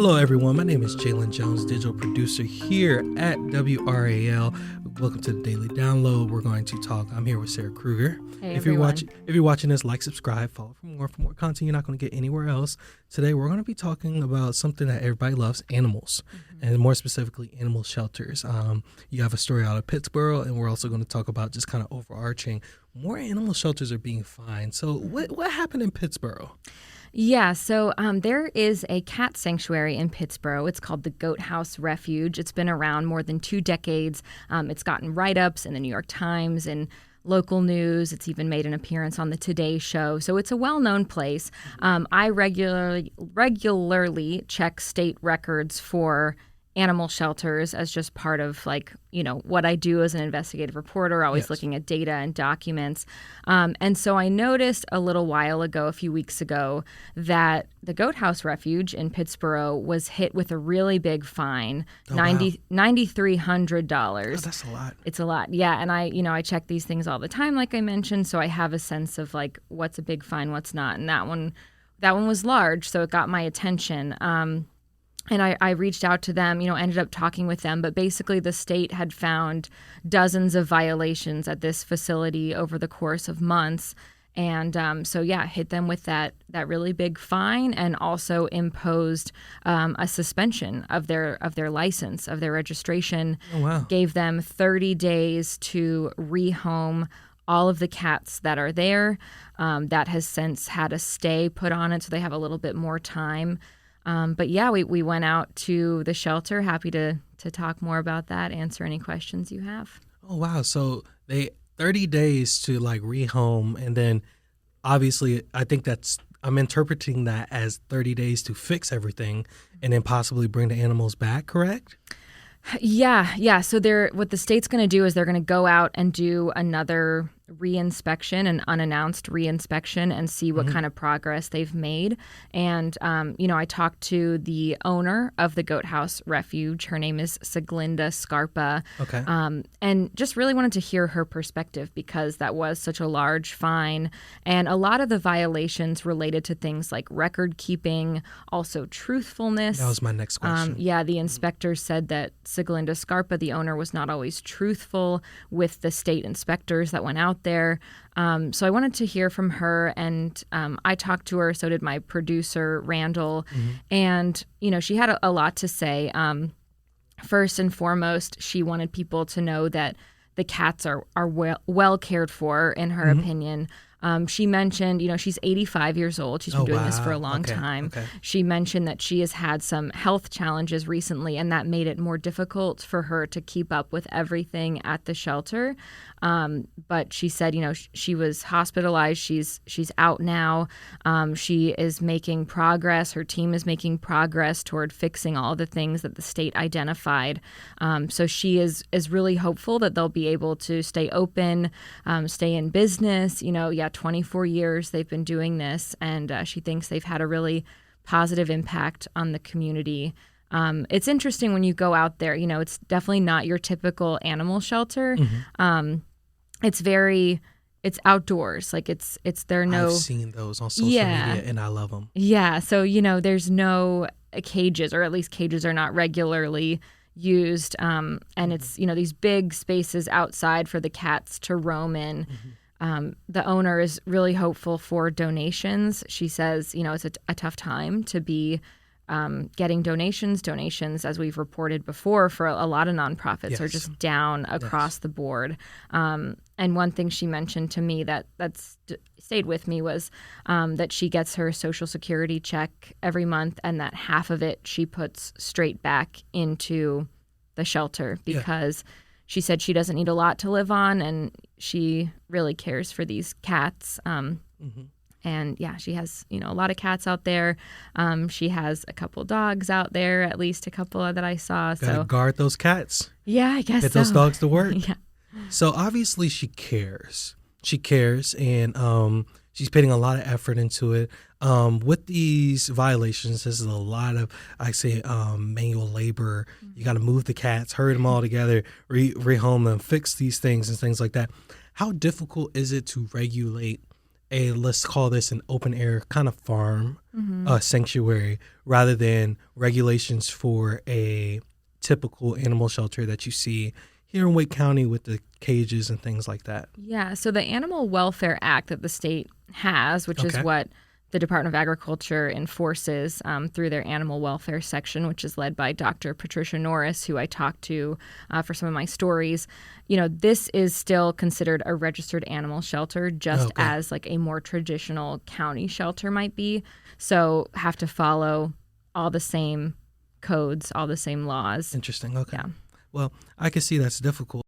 Hello, everyone. My name is Jalen Jones, digital producer here at WRAL. Welcome to the Daily Download. We're going to talk. I'm here with Sarah Krueger. Hey, if you're watching this, like, subscribe, follow for more content you're not going to get anywhere else. Today, we're going to be talking about something that everybody loves: animals, and more specifically, animal shelters. You have a story out of Pittsburgh, and we're also going to talk about just kind of overarching. More animal shelters are being fined. So, what happened in Pittsburgh? Yeah, so there is a cat sanctuary in Pittsburgh. It's called the Goat House Refuge. It's been around more than 2 decades. It's gotten write-ups in the New York Times and local news. It's even made an appearance on the Today Show. So it's a well-known place. I regularly check state records for animal shelters as just part of, what I do as an investigative reporter, always looking at data and documents. And so I noticed a little while ago, a few weeks ago, that the Goat House Refuge in Pittsburgh was hit with a really big fine, $9,300. Oh, that's a lot. It's a lot. Yeah. And I check these things all the time, like I mentioned. So I have a sense of what's a big fine, what's not. And that one was large. So it got my attention. And I reached out to them, ended up talking with them. But basically, the state had found dozens of violations at this facility over the course of months. And hit them with that really big fine, and also imposed a suspension of their license, of their registration. Oh, wow. Gave them 30 days to rehome all of the cats that are there. That has since had a stay put on it, so they have a little bit more time. But yeah, we went out to the shelter. Happy to talk more about that, answer any questions you have. Oh, wow. So they 30 days to rehome, and then obviously I think I'm interpreting that as 30 days to fix everything and then possibly bring the animals back, correct? Yeah. So what the state's going to do is they're going to go out and do another reinspection, an unannounced reinspection, and see what kind of progress they've made. And, I talked to the owner of the Goat House Refuge. Her name is Siglinda Scarpa. Okay. And just really wanted to hear her perspective, because that was such a large fine. And a lot of the violations related to things like record keeping, also truthfulness. That was my next question. The inspector said that Siglinda Scarpa, the owner, was not always truthful with the state inspectors that went out there. So I wanted to hear from her, and I talked to her. So did my producer, Randall. And, she had a lot to say. First and foremost, she wanted people to know that the cats are well cared for, in her opinion. She mentioned, she's 85 years old. She's been doing this for a long time. Okay. She mentioned that she has had some health challenges recently, and that made it more difficult for her to keep up with everything at the shelter. But she said, she was hospitalized. She's out now. She is making progress. Her team is making progress toward fixing all the things that the state identified. So she is really hopeful that they'll be able to stay open, stay in business. 24 years they've been doing this, and she thinks they've had a really positive impact on the community. It's interesting when you go out there, it's definitely not your typical animal shelter. It's outdoors. I've seen those on social media, and I love them. Yeah. So, there's no cages, or at least cages are not regularly used. And it's, these big spaces outside for the cats to roam in. The owner is really hopeful for donations. She says, it's a tough time to be getting donations, as we've reported before, for a lot of nonprofits are just down across the board. And one thing she mentioned to me that's stayed with me was that she gets her Social Security check every month, and that half of it she puts straight back into the shelter, because she said she doesn't need a lot to live on, and she really cares for these cats. And she has, a lot of cats out there. She has a couple dogs out there, at least a couple that I saw. Gotta guard those cats. Yeah, I guess Get those dogs to work. Yeah. So obviously she cares. And she's putting a lot of effort into it. With these violations, this is a lot of, manual labor. You got to move the cats, herd them all together, rehome them, fix these things and things like that. How difficult is it to regulate let's call this an open air kind of farm sanctuary rather than regulations for a typical animal shelter that you see here in Wake County with the cages and things like that? Yeah, so the Animal Welfare Act that the state has, which is what the Department of Agriculture enforces through their animal welfare section, which is led by Dr. Patricia Norris, who I talked to for some of my stories. This is still considered a registered animal shelter, just as like a more traditional county shelter might be. So have to follow all the same codes, all the same laws. Interesting. Okay. Yeah. Well, I can see that's difficult.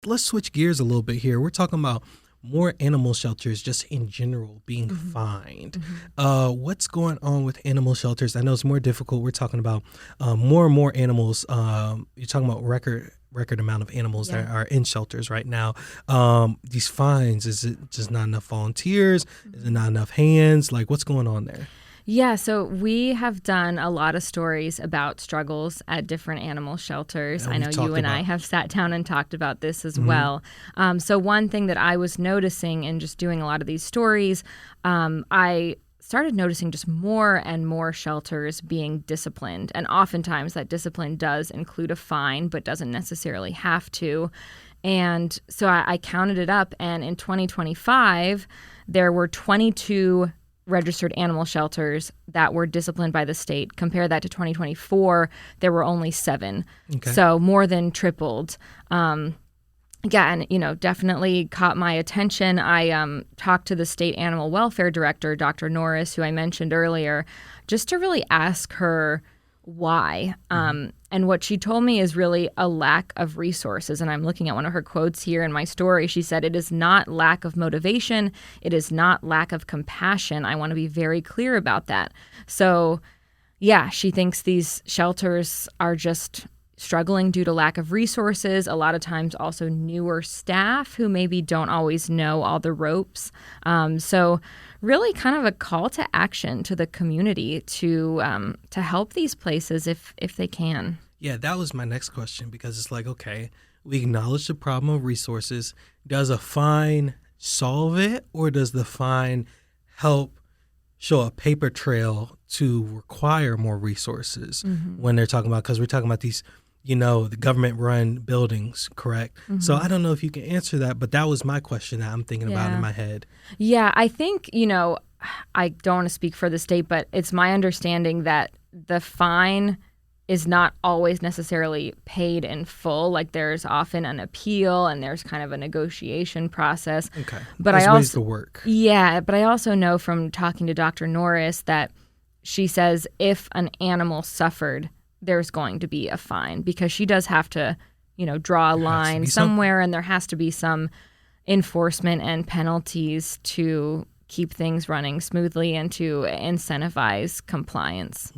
Let's switch gears a little bit here. We're talking about more animal shelters just in general being fined. What's going on with animal shelters? I know it's more difficult. We're talking about more and more animals. You're talking about record amount of animals that are in shelters right now. These fines, is it just not enough volunteers? Is it not enough hands? Like, what's going on there? Yeah, so we have done a lot of stories about struggles at different animal shelters. I know you and I have sat down and talked about this as well. So one thing that I was noticing in just doing a lot of these stories, I started noticing just more and more shelters being disciplined. And oftentimes that discipline does include a fine, but doesn't necessarily have to. And so I counted it up, and in 2025, there were 22 registered animal shelters that were disciplined by the state. Compare that to 2024, there were only 7. So more than tripled. And definitely caught my attention. I talked to the state animal welfare director, Dr. Norris, who I mentioned earlier, just to really ask her why. And what she told me is really a lack of resources. And I'm looking at one of her quotes here in my story. She said, "It is not lack of motivation. It is not lack of compassion." I want to be very clear about that. So, yeah, she thinks these shelters are just struggling due to lack of resources. A lot of times also newer staff who maybe don't always know all the ropes. So really kind of a call to action to the community to help these places if they can. Yeah, that was my next question, because it's like, okay, we acknowledge the problem of resources. Does a fine solve it, or does the fine help show a paper trail to require more resources when they're talking about, because we're talking about these, the government-run buildings, correct? So I don't know if you can answer that, but that was my question that I'm thinking about in my head. Yeah, I think, I don't want to speak for the state, but it's my understanding that the fine is not always necessarily paid in full. Like, there's often an appeal and there's kind of a negotiation process. Okay, but there's ways to work. Yeah, but I also know from talking to Dr. Norris that she says if an animal suffered, there's going to be a fine, because she does have to, draw a line somewhere, and there has to be some enforcement and penalties to keep things running smoothly and to incentivize compliance.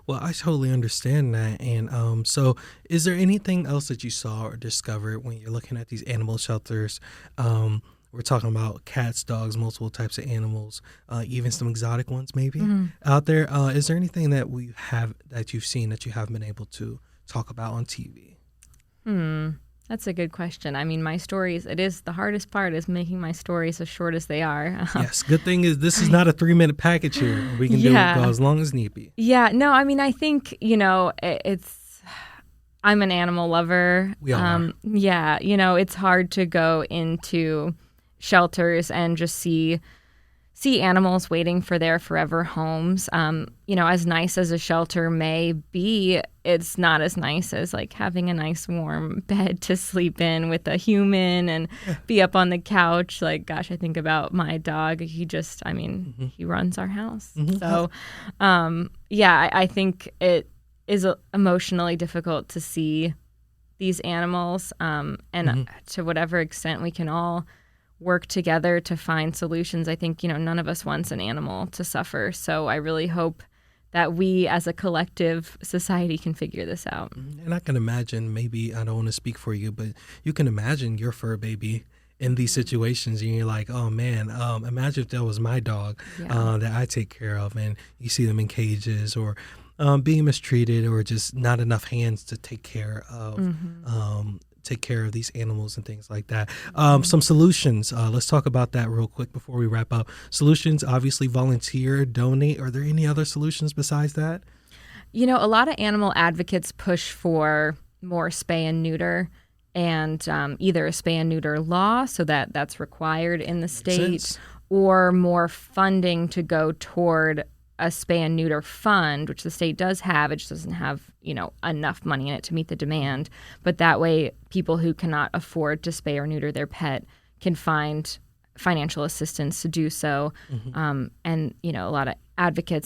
Well, I totally understand that. And so is there anything else that you saw or discovered when you're looking at these animal shelters? We're talking about cats, dogs, multiple types of animals, even some exotic ones maybe out there. Is there anything that you've seen that you haven't been able to talk about on TV? That's a good question. I mean, my stories, the hardest part is making my stories as short as they are. Yes. Good thing is this is not a 3-minute package here. We can go as long as need be. Yeah. No, I mean, I think, I'm an animal lover. We all are. Yeah. It's hard to go into shelters and just see animals waiting for their forever homes. As nice as a shelter may be, it's not as nice as like having a nice warm bed to sleep in with a human and be up on the couch. Like, gosh, I think about my dog. He just, he runs our house. So, I think it is emotionally difficult to see these animals. And to whatever extent we can all work together to find solutions. I think, none of us wants an animal to suffer. So I really hope that we as a collective society can figure this out. And I can imagine, maybe I don't want to speak for you, but you can imagine your fur baby in these situations, and you're like, oh man, imagine if that was my dog that I take care of, and you see them in cages or being mistreated, or just not enough hands to take care of take care of these animals and things like that. Some solutions. Let's talk about that real quick before we wrap up. Solutions, obviously volunteer, donate. Are there any other solutions besides that? You know, a lot of animal advocates push for more spay and neuter, and either a spay and neuter law, so that's required in the state, or more funding to go toward a spay and neuter fund, which the state does have. It just doesn't have, enough money in it to meet the demand. But that way, people who cannot afford to spay or neuter their pet can find financial assistance to do so. And, a lot of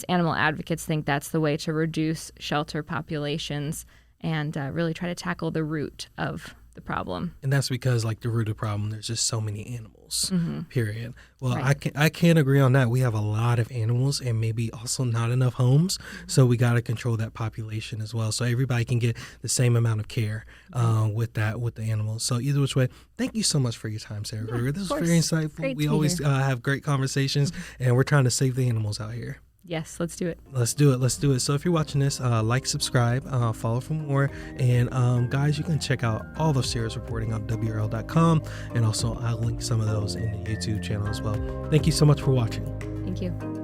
animal advocates think that's the way to reduce shelter populations and really try to tackle the root of the problem. And that's because, like, the root of the problem, there's just so many animals, period. Well, Right. I can't agree on that. We have a lot of animals and maybe also not enough homes. So we got to control that population as well, so everybody can get the same amount of care with the animals. So either which way, thank you so much for your time, Sarah Krueger. This was very insightful. Great We to be always here. Have great conversations, and we're trying to save the animals out here. Yes, let's do it. Let's do it. So if you're watching this, like, subscribe, follow for more. And guys, you can check out all the Sarah's reporting on WRAL.com. And also I'll link some of those in the YouTube channel as well. Thank you so much for watching. Thank you.